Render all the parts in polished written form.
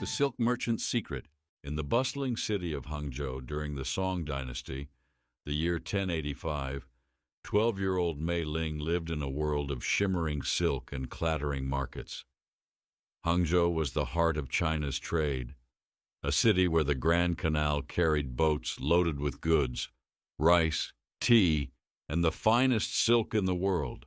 Silk Merchant's Secret. In the bustling city of Hangzhou during the Song Dynasty, the year 1085, 12-year-old Mei Ling lived in a world of shimmering silk and clattering markets. Hangzhou was the heart of China's trade, a city where the Grand Canal carried boats loaded with goods, rice, tea, and the finest silk in the world.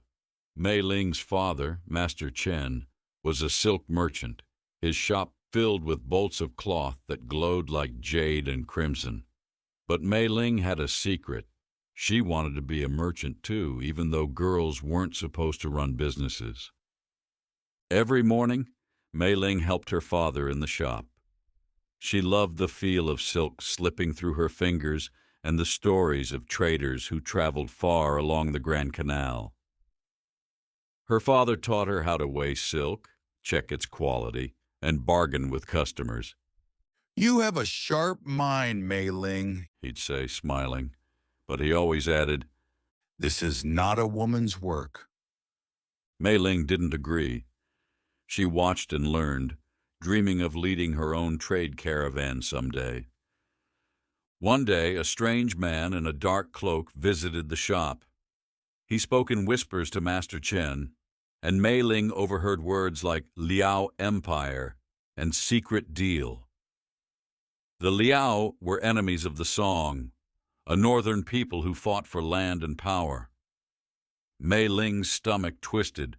Mei Ling's father, Master Chen, was a silk merchant, his shop filled with bolts of cloth that glowed like jade and crimson. But Mei Ling had a secret. She wanted to be a merchant too, even though girls weren't supposed to run businesses. Every morning, Mei Ling helped her father in the shop. She loved the feel of silk slipping through her fingers and the stories of traders who traveled far along the Grand Canal. Her father taught her how to weigh silk, check its quality, and bargain with customers. "You have a sharp mind, Mei Ling," He'd say, smiling, but he always added, "This is not a woman's work." Mei Ling didn't agree. She watched and learned, dreaming of leading her own trade caravan someday. One day, a strange man in a dark cloak visited the shop. He spoke in whispers to Master Chen, and Mei Ling overheard words like Liao Empire and secret deal. The Liao were enemies of the Song, a northern people who fought for land and power. Mei Ling's stomach twisted.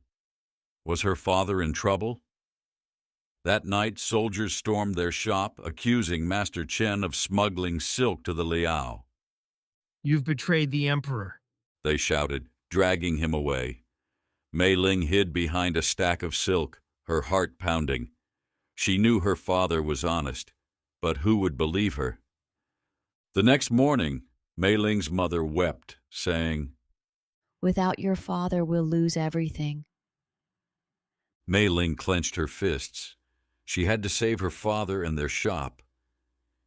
Was her father in trouble? That night, soldiers stormed their shop, accusing Master Chen of smuggling silk to the Liao. "You've betrayed the emperor," They shouted, dragging him away. Mei Ling hid behind a stack of silk, her heart pounding. She knew her father was honest, but who would believe her? The next morning, Mei Ling's mother wept, saying, "Without your father, we'll lose everything." Mei Ling clenched her fists. She had to save her father and their shop.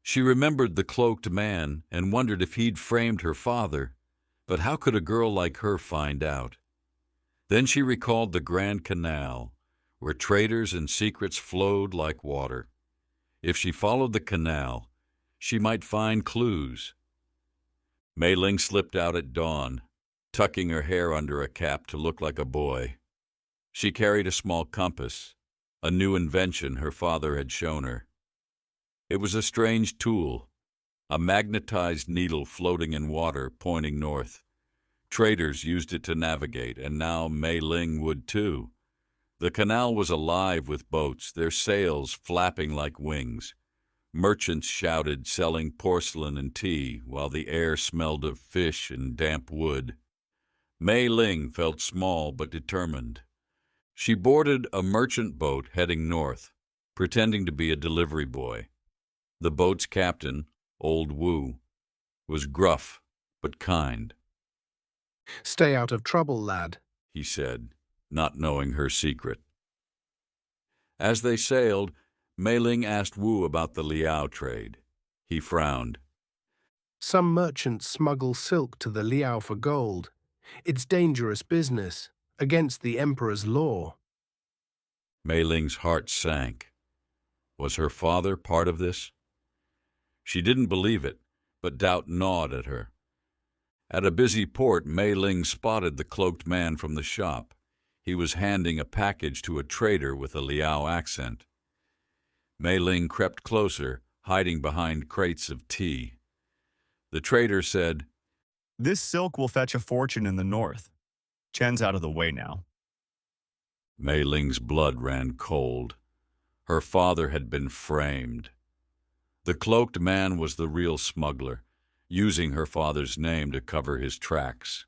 She remembered the cloaked man and wondered if he'd framed her father, but how could a girl like her find out? Then she recalled the Grand Canal, where traders and secrets flowed like water. If she followed the canal, she might find clues. Mei Ling slipped out at dawn, tucking her hair under a cap to look like a boy. She carried a small compass, a new invention her father had shown her. It was a strange tool, a magnetized needle floating in water pointing north. Traders used it to navigate, and now Mei Ling would too. The canal was alive with boats, their sails flapping like wings. Merchants shouted, selling porcelain and tea, while the air smelled of fish and damp wood. Mei Ling felt small but determined. She boarded a merchant boat heading north, pretending to be a delivery boy. The boat's captain, old Wu, was gruff but kind. "Stay out of trouble, lad," he said, not knowing her secret. As they sailed, Mei Ling asked Wu about the Liao trade. He frowned. "Some merchants smuggle silk to the Liao for gold. It's dangerous business, against the emperor's law." Mei Ling's heart sank. Was her father part of this? She didn't believe it, but doubt gnawed at her. At a busy port, Mei Ling spotted the cloaked man from the shop. He was handing a package to a trader with a Liao accent. Mei Ling crept closer, hiding behind crates of tea. The trader said, "This silk will fetch a fortune in the north. Chen's out of the way now." Mei Ling's blood ran cold. Her father had been framed. The cloaked man was the real smuggler, using her father's name to cover his tracks.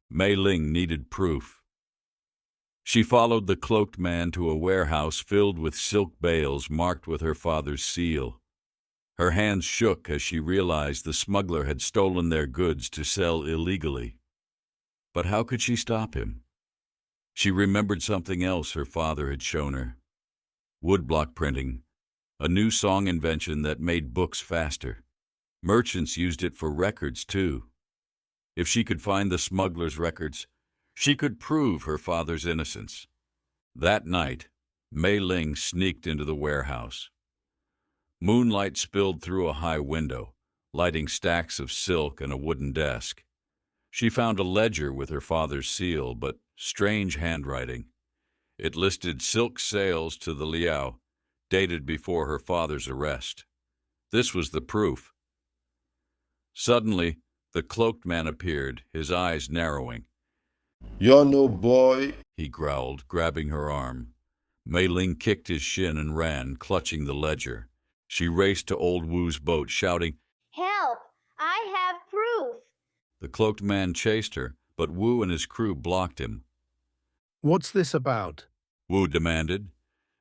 Mei Ling needed proof. She followed the cloaked man to a warehouse filled with silk bales marked with her father's seal. Her hands shook as she realized the smuggler had stolen their goods to sell illegally. But how could she stop him? She remembered something else her father had shown her. Woodblock printing, a new song invention that made books faster. Merchants used it for records, too. If she could find the smuggler's records, she could prove her father's innocence. That night, Mei Ling sneaked into the warehouse. Moonlight spilled through a high window, lighting stacks of silk and a wooden desk. She found a ledger with her father's seal, but strange handwriting. It listed silk sales to the Liao, dated before her father's arrest. This was the proof. Suddenly, the cloaked man appeared, his eyes narrowing. "You're no boy." He growled, grabbing her arm. Mei Ling kicked his shin and ran, clutching the ledger. She raced to old Wu's boat, shouting, "Help! I have proof!" The cloaked man chased her, but Wu and his crew blocked him. What's this about? Wu demanded.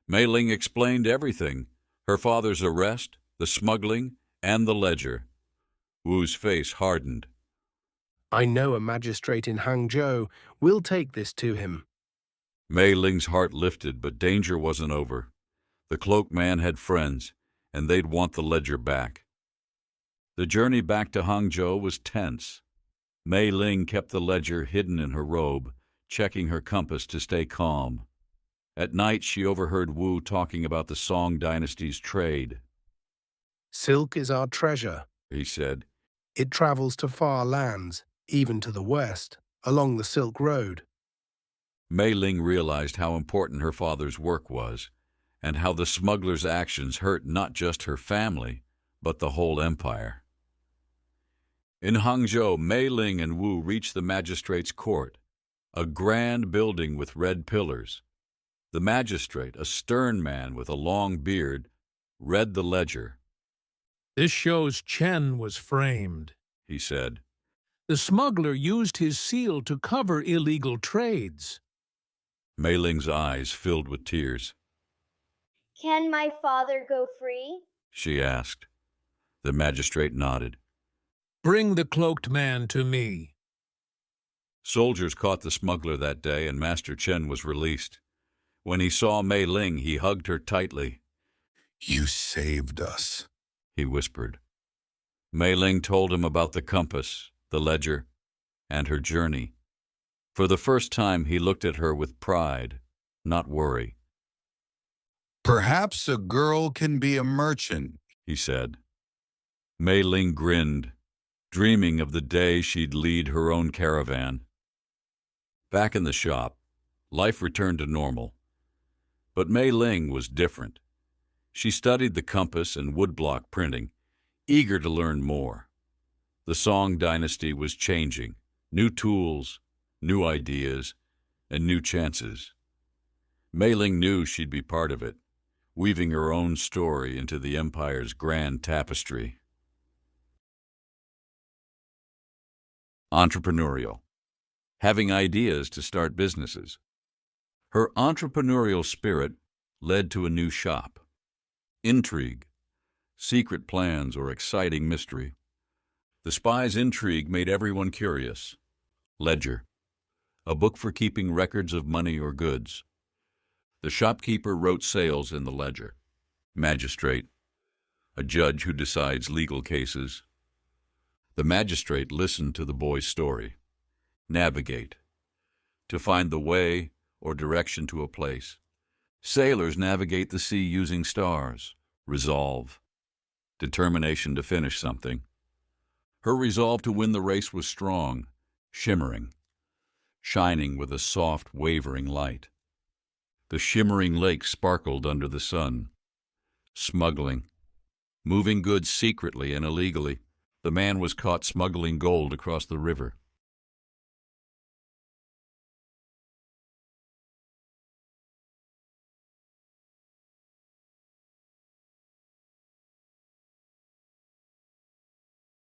Mei Ling explained everything: her father's arrest, the smuggling, and the ledger. Wu's face hardened. I know a magistrate in Hangzhou. We'll take this to him. Mei Ling's heart lifted, but danger wasn't over. The cloaked man had friends, and they'd want the ledger back. The journey back to Hangzhou was tense. Mei Ling kept the ledger hidden in her robe, checking her compass to stay calm. At night, she overheard Wu talking about the Song Dynasty's trade. Silk is our treasure, He said. It travels to far lands, even to the west, along the Silk Road. Mei Ling realized how important her father's work was, and how the smuggler's actions hurt not just her family, but the whole empire. In Hangzhou, Mei Ling and Wu reached the magistrate's court, a grand building with red pillars. The magistrate, a stern man with a long beard, read the ledger. "This shows Chen was framed," He said. "The smuggler used his seal to cover illegal trades." Mei Ling's eyes filled with tears. "Can my father go free?" She asked. The magistrate nodded. "Bring the cloaked man to me." Soldiers caught the smuggler that day, and Master Chen was released. When he saw Mei Ling, he hugged her tightly. You saved us. He whispered. Mei Ling told him about the compass, the ledger, and her journey. For the first time, he looked at her with pride, not worry. Perhaps a girl can be a merchant, He said. Mei Ling grinned, dreaming of the day she'd lead her own caravan. Back in the shop, life returned to normal. But Mei Ling was different. She studied the compass and woodblock printing, eager to learn more. The Song Dynasty was changing, new tools, new ideas, and new chances. Mei Ling knew she'd be part of it, weaving her own story into the empire's grand tapestry. Entrepreneurial. Having ideas to start businesses. Her entrepreneurial spirit led to a new shop. Intrigue, secret plans, or exciting mystery. The spy's intrigue made everyone curious. Ledger, a book for keeping records of money or goods. The shopkeeper wrote sales in the ledger. Magistrate, a judge who decides legal cases. The magistrate listened to the boy's story. Navigate, to find the way or direction to a place. Sailors navigate the sea using stars. Resolve, determination to finish something. Her resolve to win the race was strong, shimmering, shining with a soft, wavering light. The shimmering lake sparkled under the sun. Smuggling, moving goods secretly and illegally. The man was caught smuggling gold across the river.